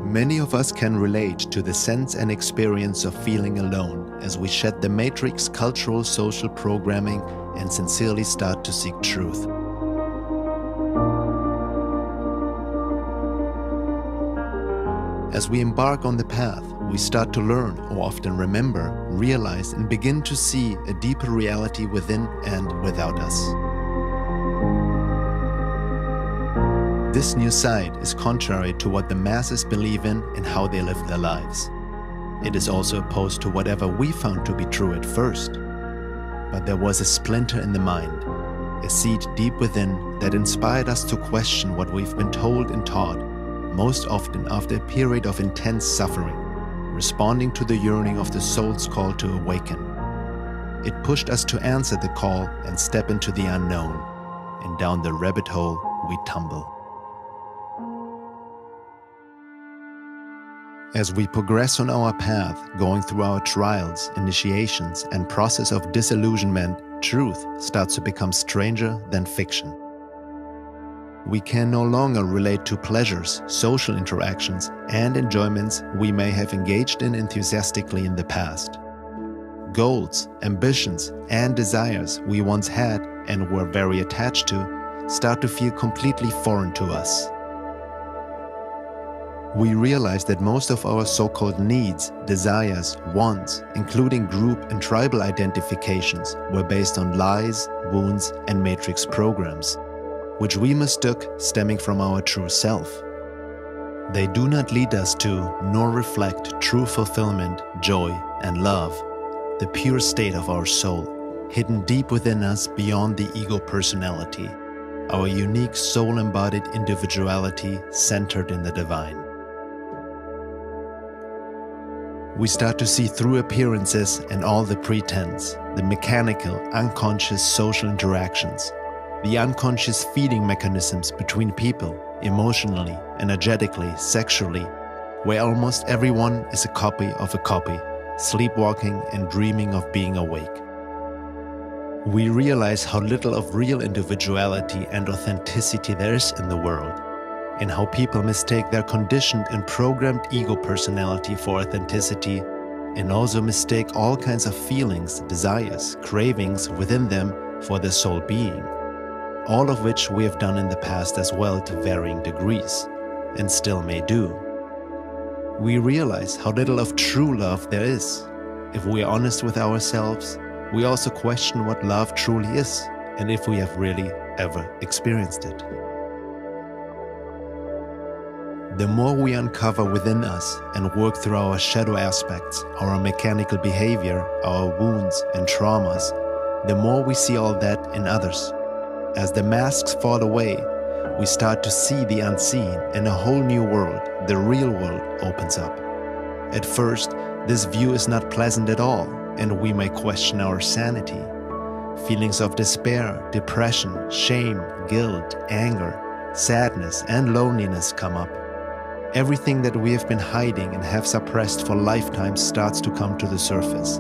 Many of us can relate to the sense and experience of feeling alone as we shed the matrix cultural social programming and sincerely start to seek truth. As we embark on the path, we start to learn, or often remember, realize, and begin to see a deeper reality within and without us. This new side is contrary to what the masses believe in and how they live their lives. It is also opposed to whatever we found to be true at first. But there was a splinter in the mind, a seed deep within that inspired us to question what we've been told and taught, most often after a period of intense suffering, responding to the yearning of the soul's call to awaken. It pushed us to answer the call and step into the unknown, and down the rabbit hole we tumble. As we progress on our path, going through our trials, initiations, and process of disillusionment, truth starts to become stranger than fiction. We can no longer relate to pleasures, social interactions, and enjoyments we may have engaged in enthusiastically in the past. Goals, ambitions, and desires we once had and were very attached to start to feel completely foreign to us. We realize that most of our so-called needs, desires, wants, including group and tribal identifications, were based on lies, wounds, and matrix programs, which we mistook stemming from our true self. They do not lead us to, nor reflect true fulfillment, joy, and love, the pure state of our soul, hidden deep within us beyond the ego personality, our unique soul-embodied individuality centered in the divine. We start to see through appearances and all the pretense, the mechanical, unconscious social interactions, the unconscious feeding mechanisms between people, emotionally, energetically, sexually, where almost everyone is a copy of a copy, sleepwalking and dreaming of being awake. We realize how little of real individuality and authenticity there is in the world, and how people mistake their conditioned and programmed ego personality for authenticity, and also mistake all kinds of feelings, desires, cravings within them for their soul being. All of which we have done in the past as well to varying degrees, and still may do. We realize how little of true love there is. If we are honest with ourselves, we also question what love truly is, and if we have really ever experienced it. The more we uncover within us and work through our shadow aspects, our mechanical behavior, our wounds and traumas, the more we see all that in others. As the masks fall away, we start to see the unseen, and a whole new world, the real world, opens up. At first, this view is not pleasant at all, and we may question our sanity. Feelings of despair, depression, shame, guilt, anger, sadness, and loneliness come up. Everything that we have been hiding and have suppressed for lifetimes starts to come to the surface.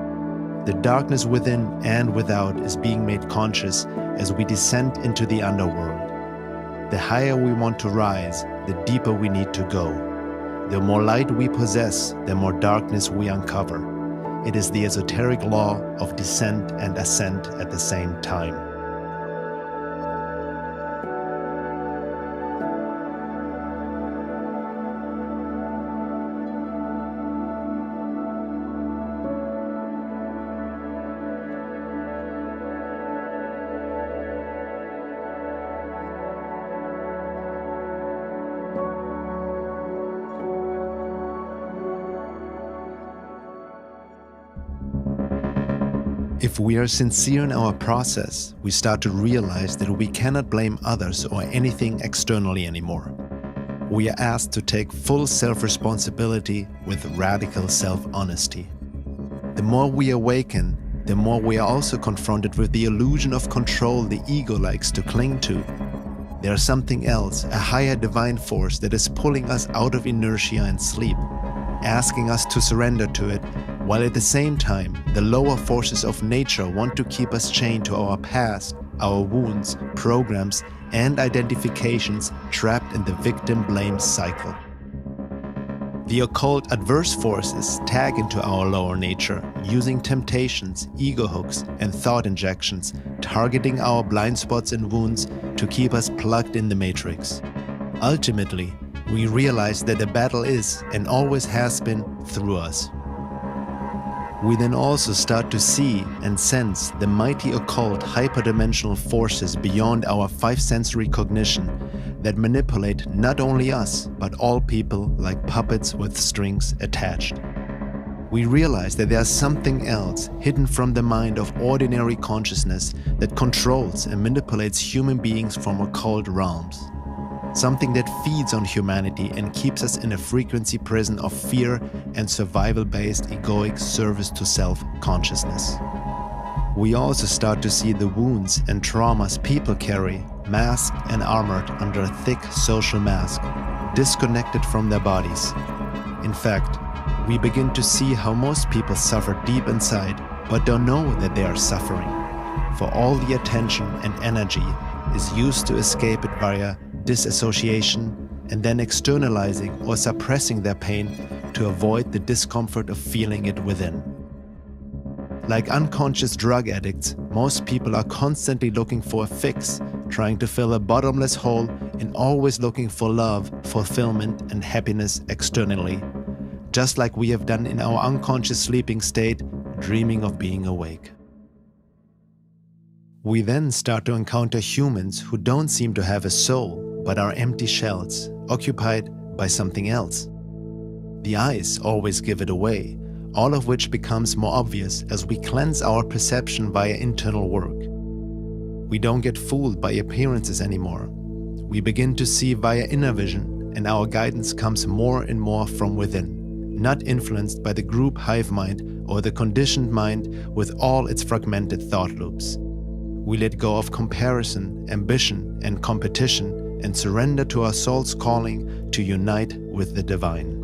The darkness within and without is being made conscious as we descend into the underworld. The higher we want to rise, the deeper we need to go. The more light we possess, the more darkness we uncover. It is the esoteric law of descent and ascent at the same time. If we are sincere in our process, we start to realize that we cannot blame others or anything externally anymore. We are asked to take full self-responsibility with radical self-honesty. The more we awaken, the more we are also confronted with the illusion of control the ego likes to cling to. There is something else, a higher divine force that is pulling us out of inertia and sleep, asking us to surrender to it, while at the same time, the lower forces of nature want to keep us chained to our past, our wounds, programs, and identifications trapped in the victim blame cycle. The occult adverse forces tag into our lower nature, using temptations, ego hooks, and thought injections, targeting our blind spots and wounds to keep us plugged in the matrix. Ultimately, we realize that the battle is, and always has been, through us. We then also start to see and sense the mighty occult hyperdimensional forces beyond our five sensory cognition that manipulate not only us, but all people like puppets with strings attached. We realize that there's something else hidden from the mind of ordinary consciousness that controls and manipulates human beings from occult realms. Something that feeds on humanity and keeps us in a frequency prison of fear and survival-based egoic service to self-consciousness. We also start to see the wounds and traumas people carry, masked and armored under a thick social mask, disconnected from their bodies. In fact, we begin to see how most people suffer deep inside, but don't know that they are suffering, for all the attention and energy is used to escape it via disassociation and then externalizing or suppressing their pain to avoid the discomfort of feeling it within. Like unconscious drug addicts, most people are constantly looking for a fix, trying to fill a bottomless hole and always looking for love, fulfillment, and happiness externally, just like we have done in our unconscious sleeping state, dreaming of being awake. We then start to encounter humans who don't seem to have a soul, but are empty shells, occupied by something else. The eyes always give it away, all of which becomes more obvious as we cleanse our perception via internal work. We don't get fooled by appearances anymore. We begin to see via inner vision, and our guidance comes more and more from within, not influenced by the group hive mind or the conditioned mind with all its fragmented thought loops. We let go of comparison, ambition, and competition and surrender to our soul's calling to unite with the divine.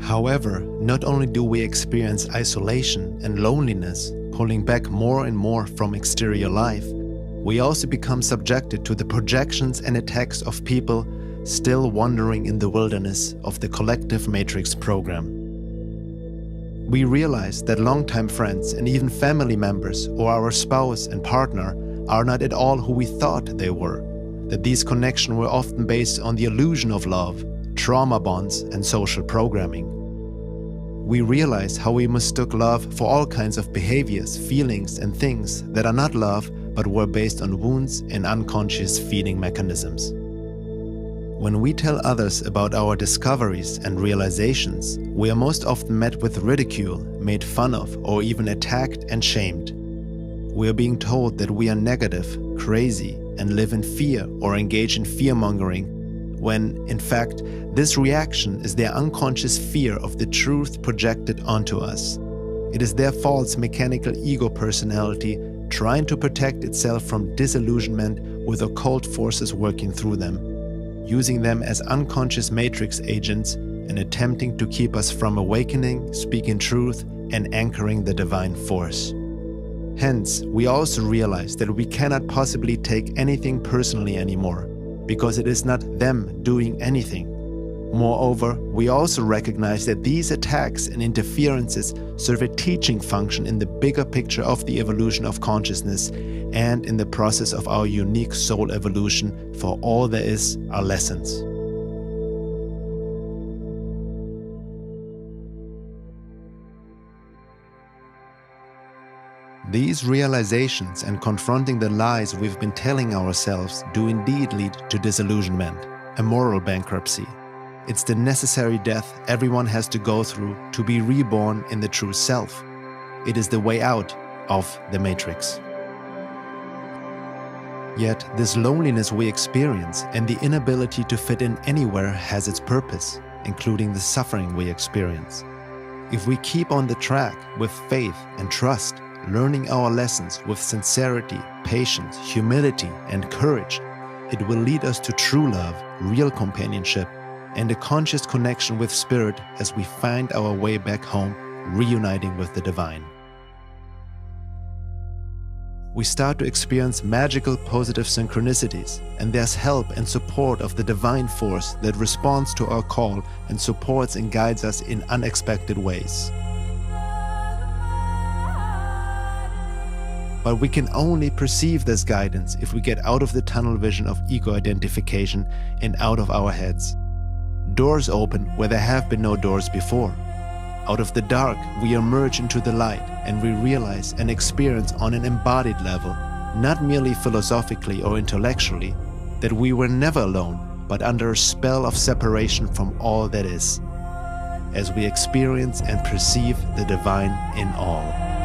However, not only do we experience isolation and loneliness, pulling back more and more from exterior life, we also become subjected to the projections and attacks of people still wandering in the wilderness of the collective matrix program. We realize that longtime friends and even family members or our spouse and partner are not at all who we thought they were, that these connections were often based on the illusion of love, trauma bonds, and social programming. We realize how we mistook love for all kinds of behaviors, feelings, and things that are not love but were based on wounds and unconscious feeding mechanisms. When we tell others about our discoveries and realizations, we are most often met with ridicule, made fun of, or even attacked and shamed. We are being told that we are negative, crazy, and live in fear or engage in fear-mongering, when, in fact, this reaction is their unconscious fear of the truth projected onto us. It is their false mechanical ego personality trying to protect itself from disillusionment with occult forces working through them, using them as unconscious matrix agents and attempting to keep us from awakening, speaking truth, and anchoring the divine force. Hence, we also realize that we cannot possibly take anything personally anymore, because it is not them doing anything. Moreover, we also recognize that these attacks and interferences serve a teaching function in the bigger picture of the evolution of consciousness and in the process of our unique soul evolution, for all there is are lessons. These realizations and confronting the lies we've been telling ourselves do indeed lead to disillusionment, a moral bankruptcy. It's the necessary death everyone has to go through to be reborn in the true self. It is the way out of the matrix. Yet, this loneliness we experience and the inability to fit in anywhere has its purpose, including the suffering we experience. If we keep on the track with faith and trust, learning our lessons with sincerity, patience, humility, and courage, it will lead us to true love, real companionship, and a conscious connection with Spirit as we find our way back home, reuniting with the divine. we start to experience magical positive synchronicities, and there's help and support of the divine force that responds to our call and supports and guides us in unexpected ways. But we can only perceive this guidance if we get out of the tunnel vision of ego identification and out of our heads. Doors open where there have been no doors before. Out of the dark, we emerge into the light, and we realize and experience on an embodied level, not merely philosophically or intellectually, that we were never alone, but under a spell of separation from all that is, as we experience and perceive the divine in all.